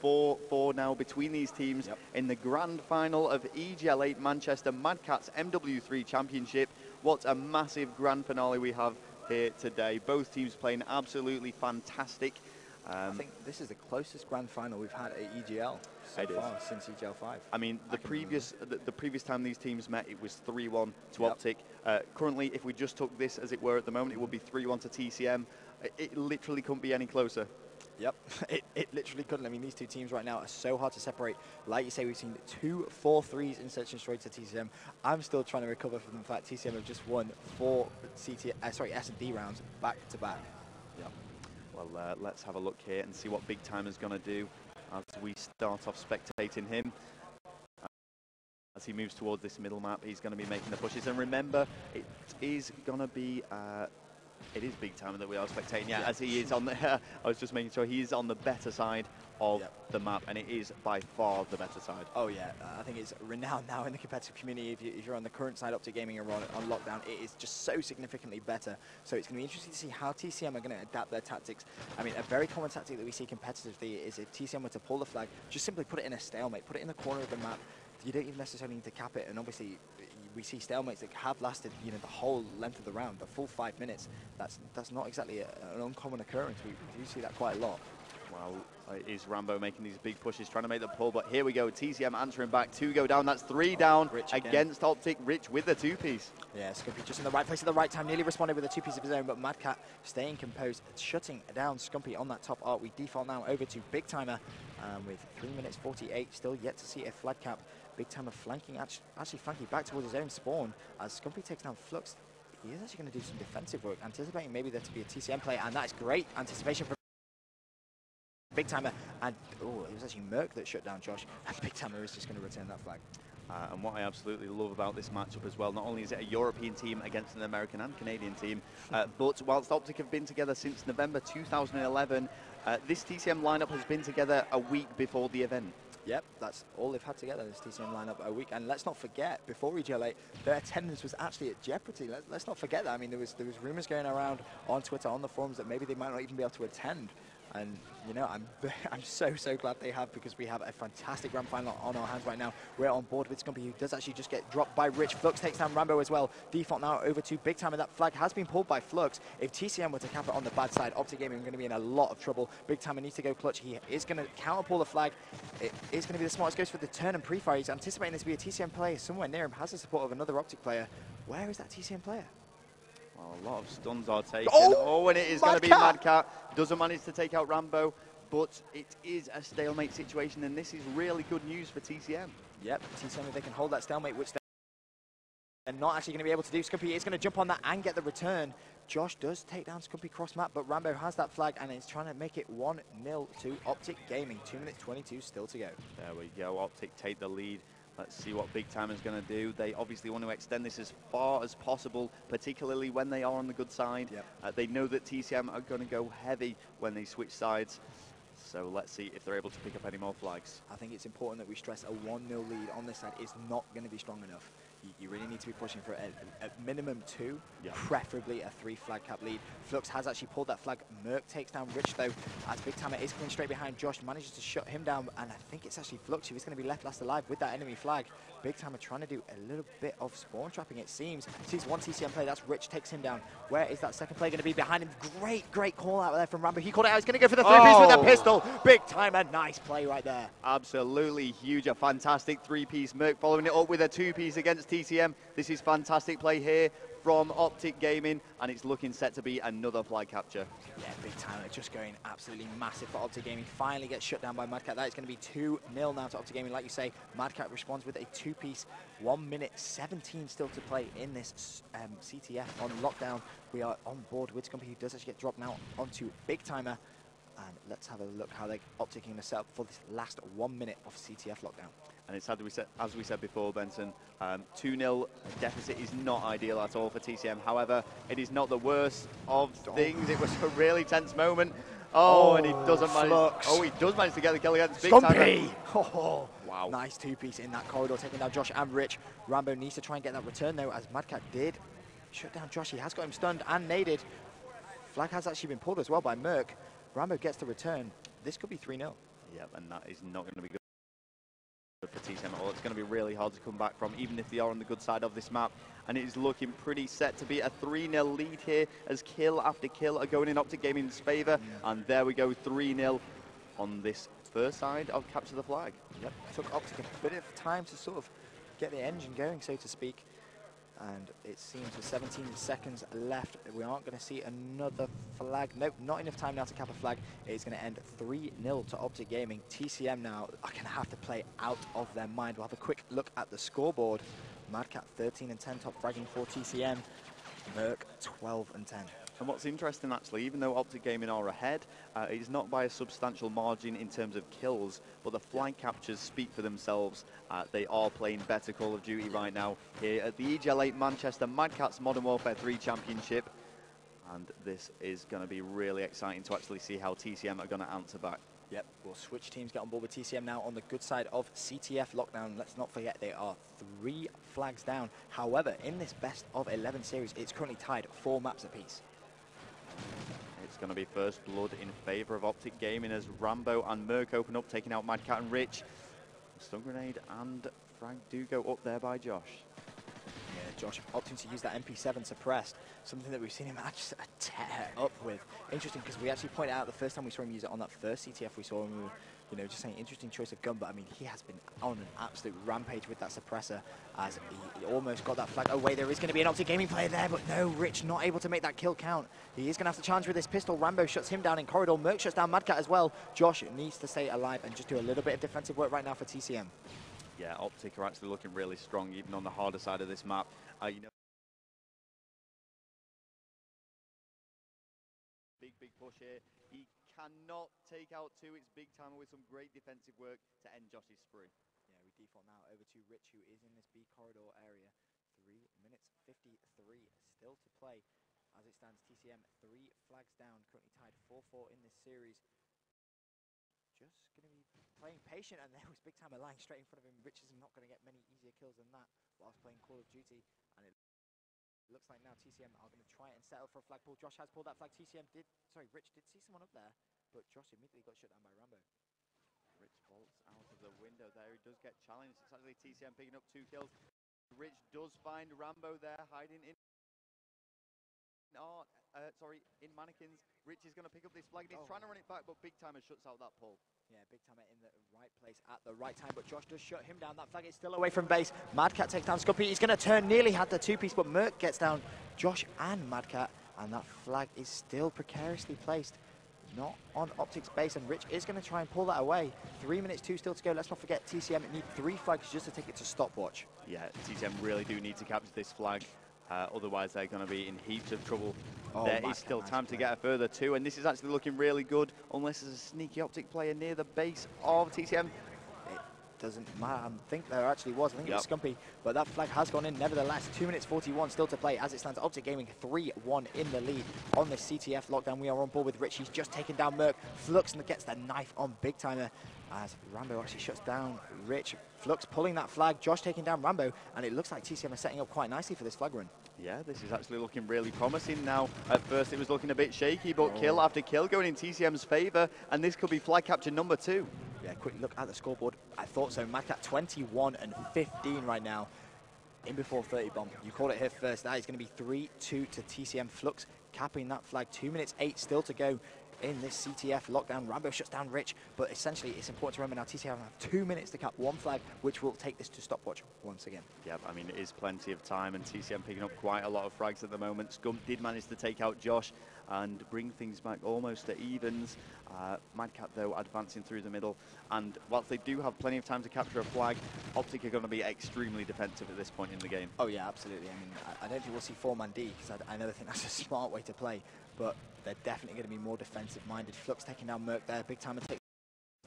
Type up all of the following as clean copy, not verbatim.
4-4 now between these teams in the grand final of EGL 8 Manchester MadCat's MW3 Championship. What a massive grand finale we have here today. Both teams playing absolutely fantastic. I think this is the closest grand final we've had at EGL so far since EGL 5. I mean, the previous time these teams met, it was 3-1 to OpTic. Currently, if we just took this as it were at the moment, it would be 3-1 to TCM. It literally couldn't be any closer. Yep, it literally couldn't. I mean, these two teams right now are so hard to separate. Like you say, we've seen 2 4-3s in section straight to TCM. I'm still trying to recover from the fact TCM have just won 4 S&D rounds back to back. Yep. Well, let's have a look here and see what BigTymer's going to do as we start off spectating him. As he moves towards this middle map, he's going to be making the pushes. And remember, it is going to be... it is BigTymer that we are spectating, as he is on the... I was just making sure he is on the better side of the map, and it is by far the better side. Oh yeah, I think it's renowned now in the competitive community. If you're on the current side OpTic Gaming and on lockdown, it is just so significantly better. So it's going to be interesting to see how TCM are going to adapt their tactics. I mean, a very common tactic that we see competitively is if TCM were to pull the flag, just simply put it in a stalemate, put it in the corner of the map. You don't even necessarily need to cap it, and obviously we see stalemates that have lasted, you know, the whole length of the round, the full 5 minutes. That's not exactly an uncommon occurrence. We do see that quite a lot. Well, it is Rambo making these big pushes, trying to make the pull, but here we go. TCM answering back. 2 go down. That's 3 down against OpTic. Rich with the 2-piece. Yeah, Scumpi just in the right place at the right time. Nearly responded with a 2-piece of his own, but MadCat staying composed, shutting down Scumpi on that top arc. We default now over to BigTymer with 3 minutes 48. Still yet to see a flag cap. BigTymer flanking, actually flanking back towards his own spawn as Scumpi takes down Flux. He is actually going to do some defensive work, anticipating maybe there to be a TCM player, and that is great anticipation for BigTymer. And oh, it was actually Merk that shut down Joshh, and BigTymer is just going to return that flag. And what I absolutely love about this matchup as well, not only is it a European team against an American and Canadian team, but whilst OpTic have been together since November 2011, this TCM lineup has been together a week before the event. Yep, that's all they've had together, this TCM lineup a week. And let's not forget, before EGL 8, their attendance was actually at jeopardy. Let's not forget that. I mean, there was rumors going around on Twitter, on the forums, that maybe they might not even be able to attend. And, you know, I'm so glad they have, because we have a fantastic grand final on our hands right now. We're on board with Scumpi, who does actually just get dropped by Rich. Flux takes down Rambo as well. Default now over to BigTymer. That flag has been pulled by Flux. If TCM were to cap it on the bad side, OpTic Gaming are going to be in a lot of trouble. BigTymer needs to go clutch. He is going to counter pull the flag. It is going to be the smartest. Goes for the turn and pre-fire. He's anticipating this to be a TCM player somewhere near him. Has the support of another OpTic player. Where is that TCM player? Well, a lot of stuns are taken. Oh, and it is going to be MadCat. Doesn't manage to take out Rambo, but it is a stalemate situation, and this is really good news for TCM. Yep, TCM, if they can hold that stalemate, which they're not actually going to be able to do. Scumpi is going to jump on that and get the return. Joshh does take down Scumpi cross map, but Rambo has that flag and is trying to make it 1-0 to OpTic Gaming. 2 minutes 22 still to go. There we go. OpTic take the lead. Let's see what BigTymer's going to do. They obviously want to extend this as far as possible, particularly when they are on the good side. Yep. They know that TCM are going to go heavy when they switch sides. So let's see if they're able to pick up any more flags. I think it's important that we stress a 1-0 lead on this side is not going to be strong enough. You really need to be pushing for a minimum 2, preferably a 3 flag cap lead. Flux has actually pulled that flag. Merk takes down Rich though, as BigTymer is coming straight behind Joshh, manages to shut him down, and I think it's actually Flux who is going to be left last alive with that enemy flag. BigTymer trying to do a little bit of spawn trapping, it seems. Sees one TCM player, that's Rich, takes him down. Where is that second player going to be behind him? Great call out there from Rambo. He called it out, he's going to go for the 3-piece with a pistol. BigTymer, nice play right there. Absolutely huge, a fantastic 3-piece. Merk following it up with a 2-piece against TCM. This is fantastic play here from OpTic Gaming, and it's looking set to be another flag capture. Yeah, BigTymer just going absolutely massive for OpTic Gaming. Finally gets shut down by MadCat. That is going to be 2-0 now to OpTic Gaming. Like you say, MadCat responds with a 2-piece. 1 minute 17 still to play in this CTF on lockdown. We are on board with Scumpi, who does actually get dropped now onto BigTymer. And let's have a look how they OpTic Gaming are set up for this last 1 minute of CTF lockdown. And it's as we said before, Benson, 2-0 deficit is not ideal at all for TCM. However, it is not the worst of things. It was a really tense moment. Oh, and he doesn't manage. Oh, he does manage to get the kill against BigTymer. Oh, wow. Nice 2-piece in that corridor, taking down Joshh and Rich. Rambo needs to try and get that return though, as MadCat did shut down Joshh. He has got him stunned and naded. Flag has actually been pulled as well by Merk. Rambo gets the return. This could be 3-0. Yep, and that is not going to be good for TCM at all. It's going to be really hard to come back from, even if they are on the good side of this map. And it is looking pretty set to be a 3-0 lead here, as kill after kill are going in OpTic Gaming's favour. And there we go, 3-0 on this first side of Capture the Flag. Yep, took OpTic a bit of time to sort of get the engine going, so to speak. And it seems with 17 seconds left, we aren't going to see another flag. Nope, not enough time now to cap a flag. It's going to end 3-0 to OpTic Gaming. TCM now are going to have to play out of their mind. We'll have a quick look at the scoreboard. MadCat 13 and 10, top fragging for TCM. Merk 12 and 10. And what's interesting, actually, even though OpTic Gaming are ahead, it is not by a substantial margin in terms of kills, but the flag captures speak for themselves. They are playing better Call of Duty right now here at the EGL 8 Manchester MadCat's Modern Warfare 3 Championship. And this is going to be really exciting to actually see how TCM are going to answer back. Yep, we'll switch teams, get on board with TCM now on the good side of CTF lockdown. Let's not forget they are 3 flags down. However, in this best of 11 series, it's currently tied 4 maps apiece. It's going to be first blood in favour of OpTic Gaming as Rambo and Merk open up, taking out MadCat and Rich. Stun grenade and frag do go up there by Josh. Yeah, Josh opting to use that MP7 suppressed, something that we've seen him actually tear up with. Interesting, because we actually pointed out the first time we saw him use it on that first CTF we saw him, you know, just saying interesting choice of gun, but I mean, he has been on an absolute rampage with that suppressor as he almost got that flag. Oh wait, there is going to be an OpTic Gaming player there, but no, Rich not able to make that kill count. He is going to have to challenge with this pistol. Rambo shuts him down in corridor. Merk shuts down MadCat as well. Josh needs to stay alive and just do a little bit of defensive work right now for TCM. Yeah, OpTic are actually looking really strong, even on the harder side of this map. You know, big push here. He cannot take out 2. It's BigTymer with some great defensive work to end Josh's spree. Yeah, we default now over to Rich, who is in this B corridor area. 3 minutes 53 still to play. As it stands, TCM 3 flags down, currently tied 4-4 in this series. Just going to be playing patient, and there was BigTymer lying straight in front of him. Rich is not going to get many easier kills than that whilst playing Call of Duty. And it looks like now TCM are going to try and settle for a flagpole. Josh has pulled that flag. Rich did see someone up there, but Josh immediately got shut down by Rambo. Rich bolts out of the window there. He does get challenged. It's actually TCM picking up 2 kills. Rich does find Rambo there, hiding in in mannequins. Rich is going to pick up this flag, and he's trying to run it back, but BigTymer shuts out that pull. Yeah, BigTymer in the right place at the right time, but Josh does shut him down. That flag is still away from base. MadCat takes down Scumpi. He's going to turn, nearly had the 2-piece, but Merk gets down Josh and MadCat, and that flag is still precariously placed. Not on OpTic's base, and Rich is going to try and pull that away. 3 minutes 2 still to go. Let's not forget TCM need 3 flags just to take it to stopwatch. Yeah, TCM really do need to capture this flag. Otherwise, they're going to be in heaps of trouble. Oh, there is still time to get a further 2, and this is actually looking really good, unless there's a sneaky OpTic player near the base of TCM. It doesn't matter. I think there actually was. I think it was Scumpi, but that flag has gone in nevertheless. 2 minutes 41 still to play. As it stands, OpTic Gaming 3-1 in the lead on this CTF lockdown. We are on board with Rich. He's just taken down Merk. Flux gets the knife on BigTymer as Rambo actually shuts down Rich. Flux pulling that flag. Josh taking down Rambo, and it looks like TCM are setting up quite nicely for this flag run. Yeah, this is actually looking really promising now. At first it was looking a bit shaky, but kill after kill going in TCM's favour, and this could be flag capture number 2. Yeah, quick look at the scoreboard. I thought so. MadCat 21 and 15 right now. In before 30 bomb. You called it here first. That is going to be 3-2 to TCM. Flux capping that flag. 2 minutes 8 still to go in this CTF lockdown. Rambo shuts down Rich, but essentially it's important to remember now TCM have 2 minutes to cap 1 flag, which will take this to stopwatch once again. Yeah, I mean, it is plenty of time, and TCM picking up quite a lot of frags at the moment. Scum did manage to take out Josh and bring things back almost to evens. MadCat, though, advancing through the middle. And whilst they do have plenty of time to capture a flag, OpTic are going to be extremely defensive at this point in the game. Oh, yeah, absolutely. I mean, I don't think we'll see 4-man D, because I never think that's a smart way to play. But they're definitely going to be more defensive-minded. Flux taking down Merk there. BigTymer takes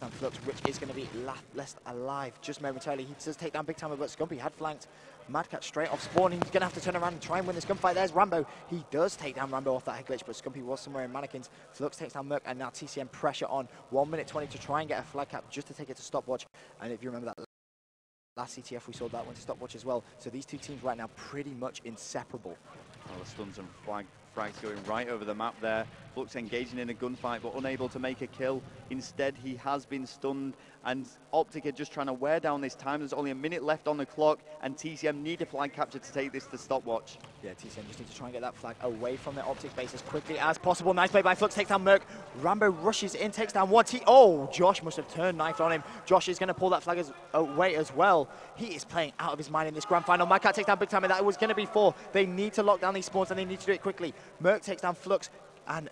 down Flux. Rich is going to be left alive just momentarily. He does take down BigTymer, but Scumpi had flanked MadCat straight off spawn. He's going to have to turn around and try and win this gunfight. There's Rambo. He does take down Rambo off that head glitch, but Scumpi was somewhere in mannequins. Flux takes down Merk, and now TCM pressure on. 1 minute 20 to try and get a flag cap just to take it to stopwatch. And if you remember that last CTF, we saw that one to stopwatch as well. So these two teams right now pretty much inseparable. Well, the stuns and frags going right over the map there. Flux engaging in a gunfight but unable to make a kill. Instead, he has been stunned, and OpTic are just trying to wear down this time. There's only a minute left on the clock, and TCM need a flag capture to take this to stopwatch. Yeah, TCM just need to try and get that flag away from the OpTic base as quickly as possible. Nice play by Flux, takes down Merk. Rambo rushes in, takes down one. Oh, Joshh must have turned knife on him. Joshh is going to pull that flag away as well. He is playing out of his mind in this grand final. MadCat takes down BigTymer. That was going to be 4. They need to lock down these spawns, and they need to do it quickly. Merk takes down Flux, and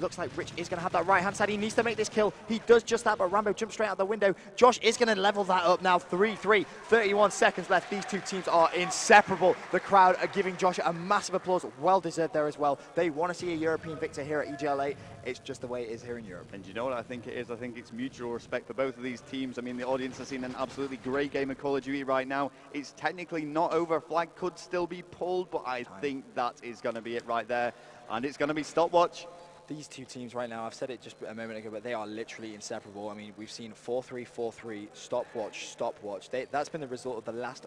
looks like Rich is going to have that right-hand side. He needs to make this kill. He does just that, but Rambo jumps straight out the window. Joshh is going to level that up now. 3-3, 31 seconds left. These two teams are inseparable. The crowd are giving Joshh a massive applause. Well-deserved there as well. They want to see a European victor here at EGL 8. It's just the way it is here in Europe. And you know what I think it is? I think it's mutual respect for both of these teams. I mean, the audience has seen an absolutely great game of Call of Duty right now. It's technically not over. Flag could still be pulled, but I think that is going to be it right there. And it's going to be stopwatch. These two teams right now, I've said it just a moment ago, but they are literally inseparable. I mean, we've seen 4-3, 4-3, stopwatch, stopwatch. That's been the result of the last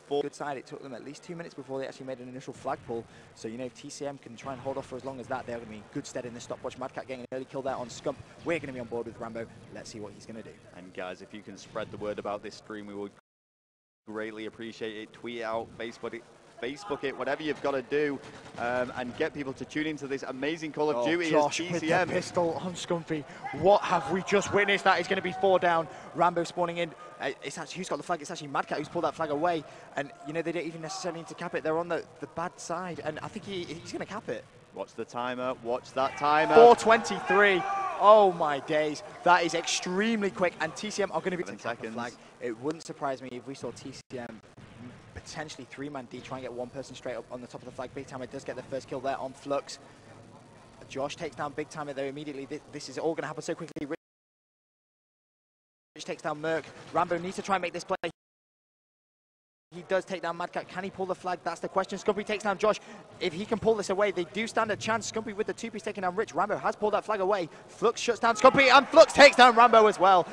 4. Good side, it took them at least 2 minutes before they actually made an initial flag pull. So, you know, if TCM can try and hold off for as long as that, they're going to be in good stead in the stopwatch. MadCat getting an early kill there on Scump. We're going to be on board with Rambo. Let's see what he's going to do. And guys, if you can spread the word about this stream, we would greatly appreciate it. Tweet it out, Facebook it, whatever you've got to do, and get people to tune into this amazing Call of Duty Joshh as with the TCM. pistol on Scumpi. What have we just witnessed? That is going to be 4 down. Rambo spawning in. It's actually, who's got the flag? It's actually MadCat who's pulled that flag away. And, you know, they don't even necessarily need to cap it. They're on the bad side. And I think he's going to cap it. Watch the timer. Watch that timer. 4:23. Oh, my days. That is extremely quick. And TCM are going to be taking the flag. It wouldn't surprise me if we saw TCM potentially 3-man D, try and get one person straight up on the top of the flag. BigTymer does get the first kill there on Flux. Joshh takes down BigTymer though immediately. This is all going to happen so quickly. Rich takes down Merk. Rambo needs to try and make this play. He does take down MadCat. Can he pull the flag? That's the question. Scumpi takes down Joshh. If he can pull this away, they do stand a chance. Scumpi with the 2-piece taking down Rich. Rambo has pulled that flag away. Flux shuts down Scumpi, and Flux takes down Rambo as well.